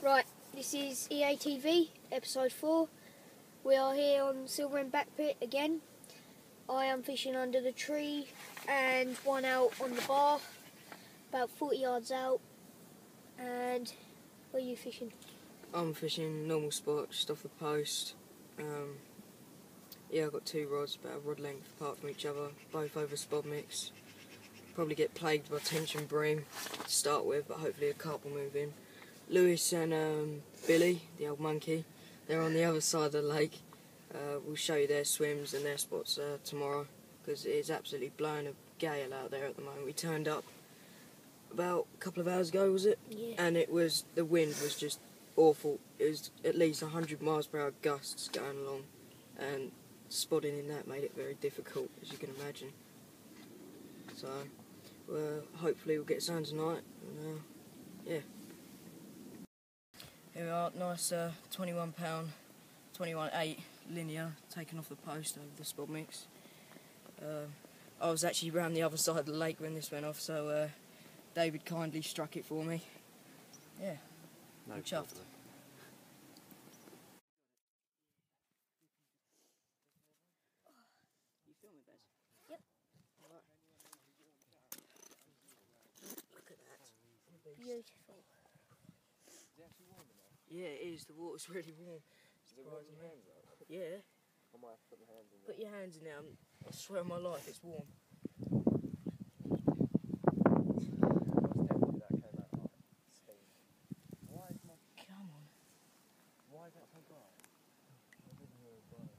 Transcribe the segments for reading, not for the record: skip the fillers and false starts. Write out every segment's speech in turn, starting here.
Right, this is EATV, episode 4. We are here on Silver End Backpit again. I am fishing under the tree and one out on the bar, about 40 yards out. And where are you fishing? I'm fishing normal spot, just off the post. Yeah, I've got two rods, about a rod length apart from each other, both over spod mix. Probably get plagued by tension bream to start with, but hopefully a carp will move in. Lewis and Billy, the old monkey, they're on the other side of the lake. We'll show you their swims and their spots tomorrow, because it is absolutely blowing a gale out there at the moment. We turned up about a couple of hours ago, was it? Yeah. And the wind was just awful. It was at least 100 miles per hour gusts going along, and spotting in that made it very difficult, as you can imagine. So, hopefully we'll get sun tonight, and yeah. Here we are, nice 21 pound, 21.8 linear, taken off the post over the spod mix. I was actually round the other side of the lake when this went off, so David kindly struck it for me. Yeah, no chuffed. You filming, Bez? Yep. Right. Look at that. Beautiful. Yeah, it is. The water's really warm. Is it warm in your hands though? Yeah. I might have to put my hands in there. Put your hands in there. I swear on my life, it's warm. That came out like steam. Why is my... Come on. Why is that so bright? I didn't hear it bright.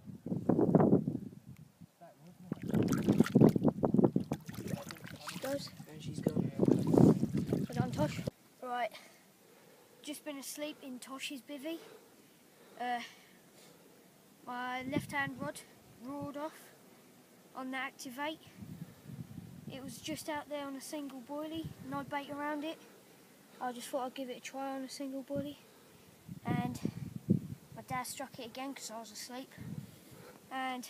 That was nice. She goes. And she's gone. Put it on Tosh. Right. Just been asleep in Tosh's bivvy. My left-hand rod roared off on the Activate. It was just out there on a single boilie, no bait around it. I just thought I'd give it a try on a single boilie. And my dad struck it again because I was asleep. And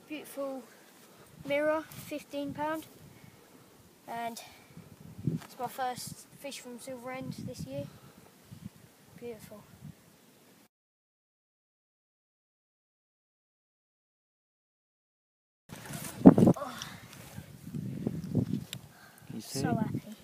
beautiful mirror, £15. And it's my first fish from Silver End this year. Beautiful. Oh, You see? so happy.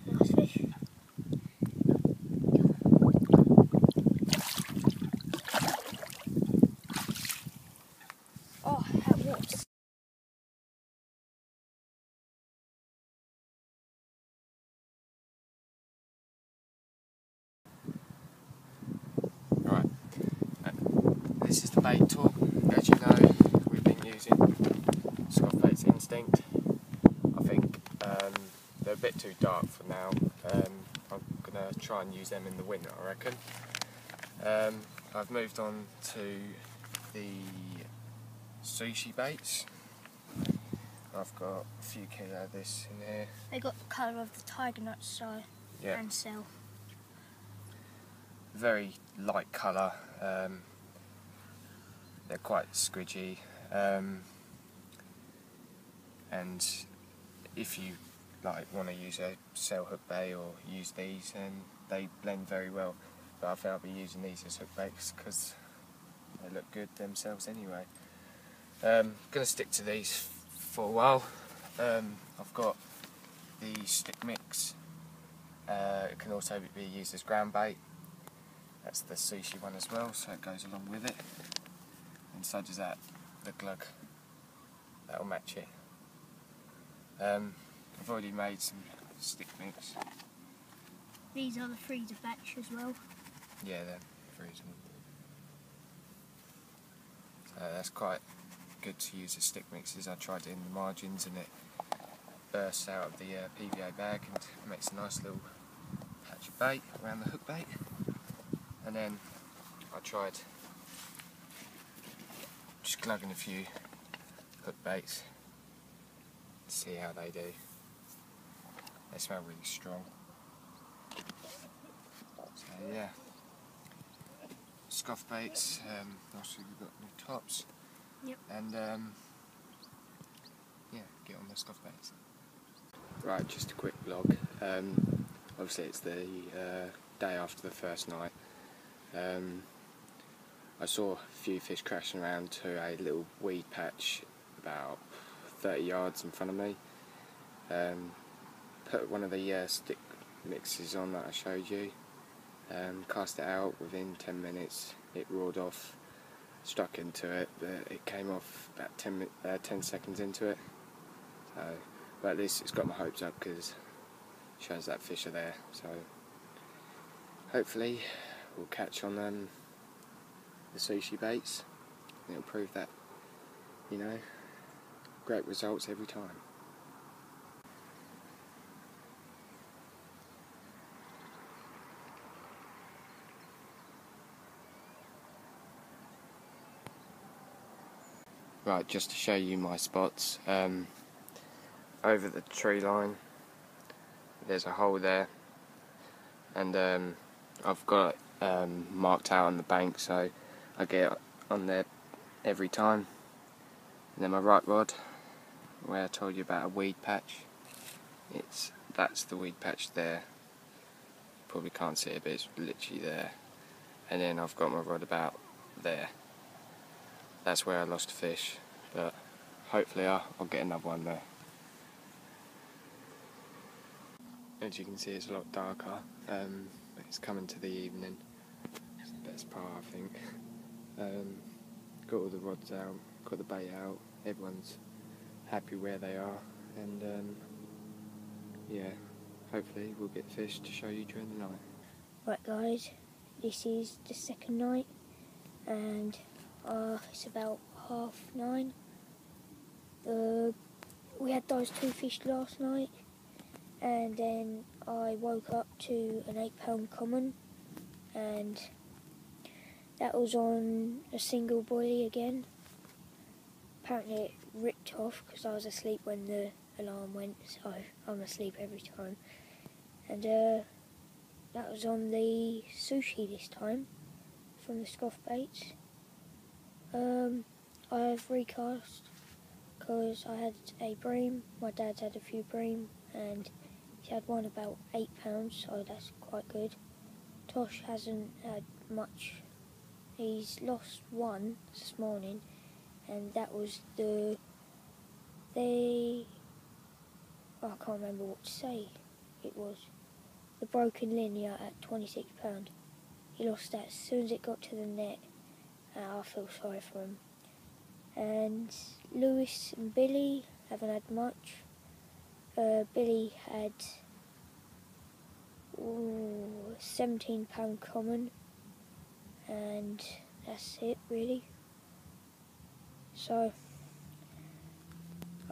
Nice fish. Oh, that water's Right. This is the bait talk. As you know, we've been using Scoff Baits Instinct. I think they're a bit too dark for now. I'm going to try and use them in the winter, I reckon. I've moved on to the Sushi baits. I've got a few kilo of this in here. They got the colour of the tiger nuts, so Yeah. and cell. Very light colour. They're quite squidgy. And if you want to use a cell hook bait or use these, then they blend very well. But I think I'll be using these as hook baits because they look good themselves anyway. Going to stick to these for a while. I've got the stick mix. It can also be used as ground bait. That's the Sushi one as well, so it goes along with it. And so does that, the glug. That'll match it. I've already made some stick mix. These are the freezer batch as well. Yeah, they're freezing. So that's quite good to use as stick mixes. I tried it in the margins and it bursts out of the PVA bag and makes a nice little patch of bait around the hook bait. And then I tried just glugging a few hook baits to see how they do. They smell really strong. So yeah, Scoff Baits. Obviously we've got new tops. Yep. And yeah, get on the Scoff Baits. Right, just a quick vlog. Obviously it's the day after the first night. I saw a few fish crashing around to a little weed patch about 30 yards in front of me. Put one of the stick mixes on that I showed you, cast it out. Within 10 minutes it roared off, struck into it, but it came off about 10 seconds into it. So, but at least it's got my hopes up because it shows that fish are there. So hopefully we'll catch on the sushi baits, and it'll prove that, you know, great results every time. Right, just to show you my spots, over the tree line there's a hole there, and I've got it marked out on the bank, so I get on there every time. And then my right rod, where I told you about a weed patch, that's the weed patch there. Probably can't see it, but it's literally there. And then I've got my rod about there. That's where I lost a fish, but hopefully I'll get another one there. As you can see, it's a lot darker, but it's coming to the evening. It's the best part, I think. Got all the rods out, got the bait out, everyone's happy where they are, and yeah, hopefully we'll get fish to show you during the night. Right guys, this is the second night, and it's about 9:30. We had those 2 fish last night, and then I woke up to an 8-pound common, and that was on a single boilie again. Apparently it ripped off because I was asleep when the alarm went, so I'm asleep every time. And that was on the Sushi this time, from the Scoff Baits. I've recast because I had a bream, my dad's had a few bream, and he had one about 8 pounds, so that's quite good. Tosh hasn't had much. He's lost one this morning, and that was I can't remember what to say it was. The broken linear at 26 pound. He lost that as soon as it got to the net. I feel sorry for him. And Lewis and Billy haven't had much. Billy had 17-pound common, and that's it really. So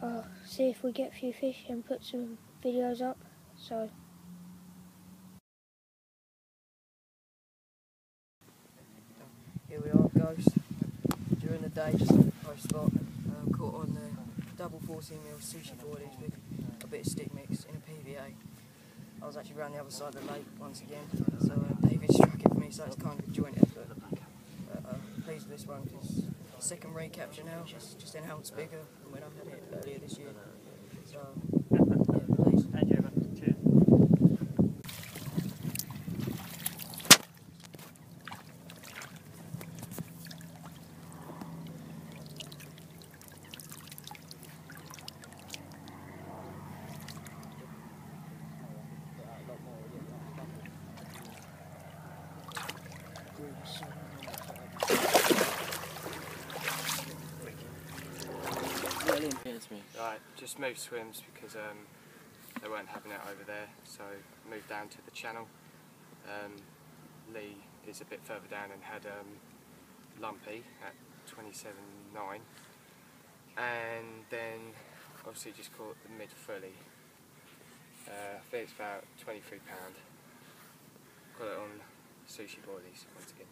I'll see if we get a few fish and put some videos up. So here we are, Ghost. During the day, just a close spot. Caught on the double 14mm sushi boilies with a bit of stick mix in a PVA. I was actually around the other side of the lake once again, so David struck it for me, so it's kind of a joint effort. But pleased with this one because second recapture now, it's just an ounce bigger than when I had it earlier this year. So yeah, pleased. Right, just moved swims because they weren't having it over there, so moved down to the channel. Lee is a bit further down and had lumpy at 27.9, and then obviously just caught the mid fully. I think it's about 23 pound. Got it on sushi boilies once again.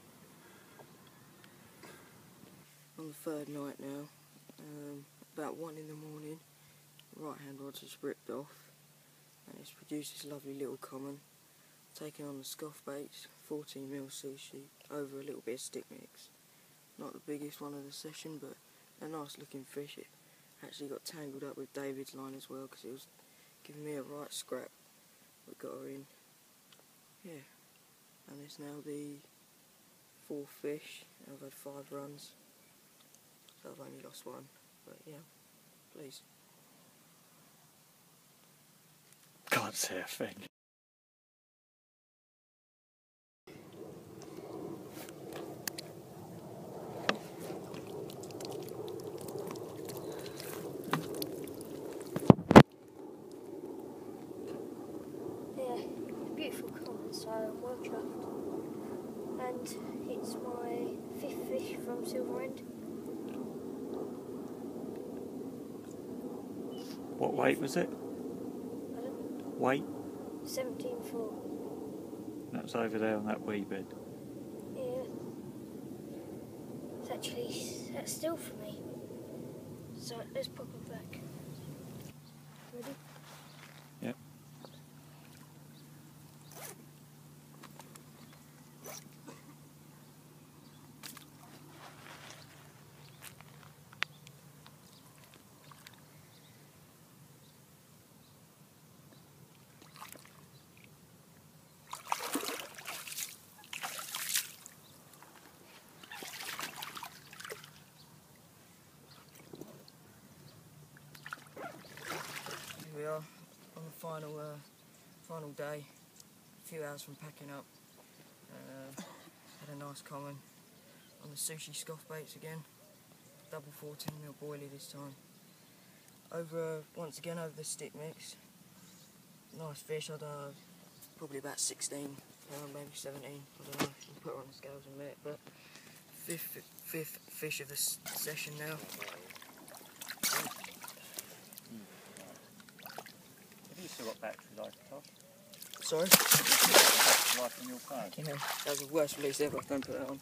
On the third night now, about 1 in the morning, right hand rod's just ripped off, and it's produced this lovely little common. Taking on the Scoff Baits 14mm sushi over a little bit of stick mix. Not the biggest one of the session, but a nice looking fish. It actually got tangled up with David's line as well because it was giving me a right scrap. We got her in. Yeah, and it's now the 4th fish. I've had 5 runs, so I've only lost 1. But yeah, please. Can't say a thing. Yeah, beautiful colour, so I'm well chuffed. And it's my 5th fish from Silver End. What weight was it? Pardon? Weight? 17.4. That was over there on that wee bed. Yeah. It's actually, that's still for me. So let's pop it back. Ready? Yep. Here we are on the final day. A few hours from packing up. Had a nice common on the Sushi Scoff Baits again. Double 14mm boilie this time. Once again over the stick mix. Nice fish. I don't know, probably about 16 pound, maybe 17. I don't know. I'll put her on the scales in a minute. But fifth fish of the session now. Have you still got battery life, Tosh? Sorry? Battery life on your phone? Yeah, that was the worst release ever. Don't put that on.